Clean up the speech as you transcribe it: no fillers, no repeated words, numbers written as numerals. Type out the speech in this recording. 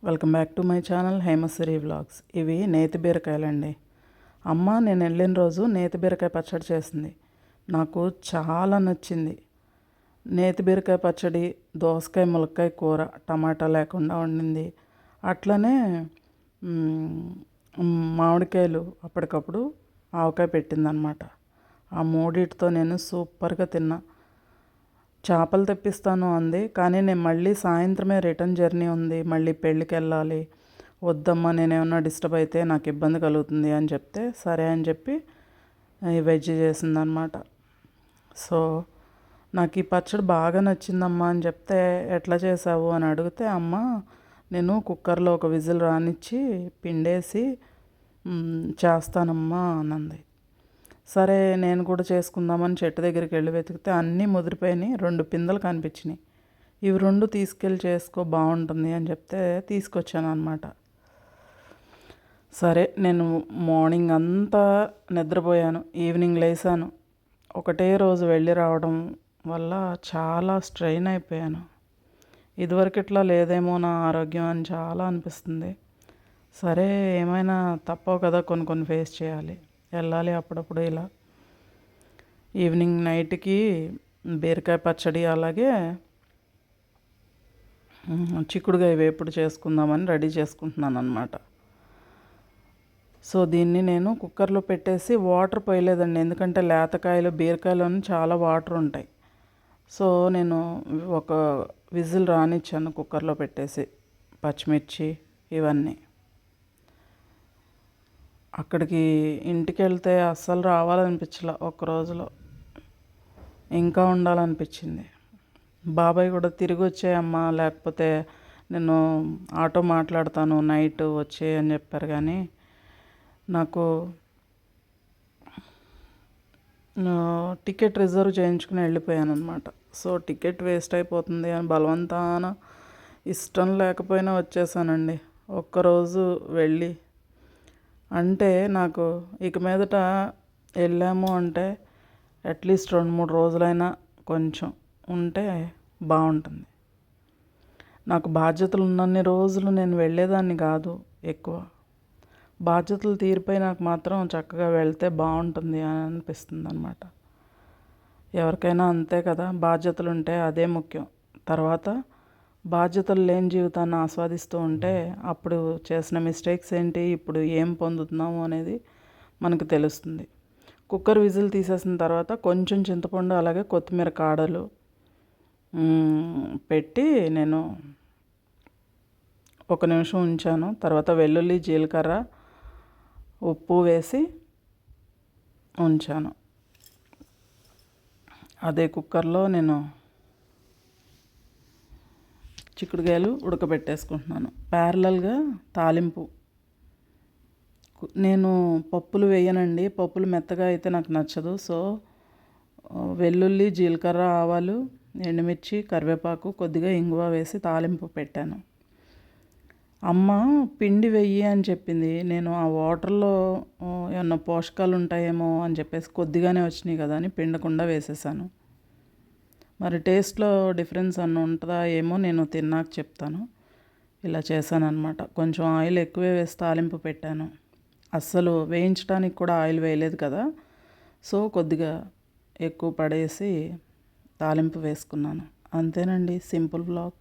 Welcome back to my channel Hemasri vlogs. ఇవి నేతి బీరకాయలండి. అమ్మ నేను వెళ్ళిన రోజు నేతి బీరకాయ పచ్చడి చేసింది. నాకు చాలా నచ్చింది. నేతి బీరకాయ పచ్చడి, దోసకాయ ములక్కాయ కూర టమాటా లేకుండా వండింది. అట్లనే మామిడికాయలు అప్పటికప్పుడు ఆవకాయ పెట్టిందనమాట. ఆ మూడిటితో నేను సూపర్గా తిన్నా. చేపలు తెప్పిస్తాను అంది, కానీ నేను మళ్ళీ సాయంత్రమే రిటర్న్ జర్నీ ఉంది, మళ్ళీ పెళ్ళికి వెళ్ళాలి, వద్దమ్మా నేనేమన్నా డిస్టర్బ్ అయితే నాకు ఇబ్బంది కలుగుతుంది అని చెప్తే సరే అని చెప్పి వెజ్ చేసిందనమాట. సో నాకు ఈ పచ్చడి బాగా నచ్చిందమ్మా అని చెప్తే ఎట్లా చేసావు అని అడిగితే, అమ్మ నేను కుక్కర్లో ఒక విజిల్ రానిచ్చి పిండేసి చేస్తానమ్మా అనంది. సరే నేను కూడా చేసుకుందామని చెట్టు దగ్గరికి వెళ్ళి వెతికితే అన్నీ ముదిరిపోయినాయి. 2 పిందెలు కనిపించినాయి. ఇవి 2 తీసుకెళ్ళి చేసుకో బాగుంటుంది అని చెప్తే తీసుకొచ్చాను అనమాట. సరే నేను మార్నింగ్ అంతా నిద్రపోయాను, ఈవినింగ్ లేసాను. ఒకటే రోజు వెళ్ళి రావడం వల్ల చాలా స్ట్రెయిన్ అయిపోయాను. ఇదివరకు ఇట్లా లేదేమో నా ఆరోగ్యం అని చాలా అనిపిస్తుంది. సరే ఏమైనా తప్పవు కదా, కొన్ని ఫేస్ చేయాలి, వెళ్ళాలి అప్పుడప్పుడు. ఇలా ఈవినింగ్ నైట్కి బీరకాయ పచ్చడి అలాగే చిక్కుడుకాయ వేపుడు చేసుకుందామని రెడీ చేసుకుంటున్నాను అనమాట. సో దీన్ని నేను కుక్కర్లో పెట్టేసి వాటర్ పోయలేదండి, ఎందుకంటే లేతకాయలు బీరకాయలోని చాలా వాటర్ ఉంటాయి. సో నేను ఒక విజిల్ రానిచ్చాను కుక్కర్లో పెట్టేసి, పచ్చిమిర్చి ఇవన్నీ. అక్కడికి ఇంటికి వెళ్తే అస్సలు రావాలనిపించలే, ఒక్క రోజులో ఇంకా ఉండాలనిపించింది. బాబాయ్ కూడా తిరిగి వచ్చేయమ్మా, లేకపోతే నేను ఆటో మాట్లాడతాను నైట్ వచ్చే అని చెప్పారు. కానీ నాకు టికెట్ రిజర్వ్ చేయించుకుని వెళ్ళిపోయాను అనమాట. సో టికెట్ వేస్ట్ అయిపోతుంది అని బలవంతాన ఇష్టం లేకపోయినా వచ్చేసానండి. ఒక్కరోజు వెళ్ళి అంటే నాకు ఇక మీదట వెళ్ళాము అంటే అట్లీస్ట్ 2-3 రోజులైనా కొంచెం ఉంటే బాగుంటుంది. నాకు బాధ్యతలు ఉన్నన్ని రోజులు నేను వెళ్ళేదాన్ని కాదు ఎక్కువ. బాధ్యతలు తీరిపోయి నాకు మాత్రం చక్కగా వెళ్తే బాగుంటుంది అని అనిపిస్తుంది అనమాట. ఎవరికైనా అంతే కదా, బాధ్యతలు ఉంటే అదే ముఖ్యం. తర్వాత బాధ్యతలు లేని జీవితాన్ని ఆస్వాదిస్తూ ఉంటే అప్పుడు చేసిన మిస్టేక్స్ ఏంటి, ఇప్పుడు ఏం పొందుతున్నాము అనేది మనకు తెలుస్తుంది. కుక్కర్ విజిల్ తీసేసిన తర్వాత కొంచెం చింతపండు అలాగే కొత్తిమీర కాడలు పెట్టి నేను 1 నిమిషం ఉంచాను. తర్వాత వెల్లుల్లి జీలకర్ర ఉప్పు వేసి ఉంచాను. అదే కుక్కర్లో నేను చిక్కుడుకాయలు ఉడకబెట్టేసుకుంటున్నాను. ప్యారలల్గా తాలింపు. నేను పప్పులు వేయనండి, పప్పులు మెత్తగా అయితే నాకు నచ్చదు. సో వెల్లుల్లి జీలకర్ర ఆవాలు ఎండుమిర్చి కరివేపాకు కొద్దిగా ఇంగువ వేసి తాలింపు పెట్టాను. అమ్మ పిండి వెయ్యి అని చెప్పింది. నేను ఆ వాటర్లో ఏమన్నా పోషకాలు ఉంటాయేమో అని చెప్పేసి కొద్దిగానే వచ్చినాయి కదా అని పిండకుండా వేసేసాను. మరి టేస్ట్లో డిఫరెన్స్ అన్న ఉంటుందా ఏమో, నేను తిన్నాక చెప్తాను. ఇలా చేశాను అనమాట. కొంచెం ఆయిల్ ఎక్కువే వేసి తాలింపు పెట్టాను. అస్సలు వేయించడానికి కూడా ఆయిల్ వేయలేదు కదా, సో కొద్దిగా ఎక్కువ పడేసి తాలింపు వేసుకున్నాను. అంతేనండి, సింపుల్ వ్లాగ్.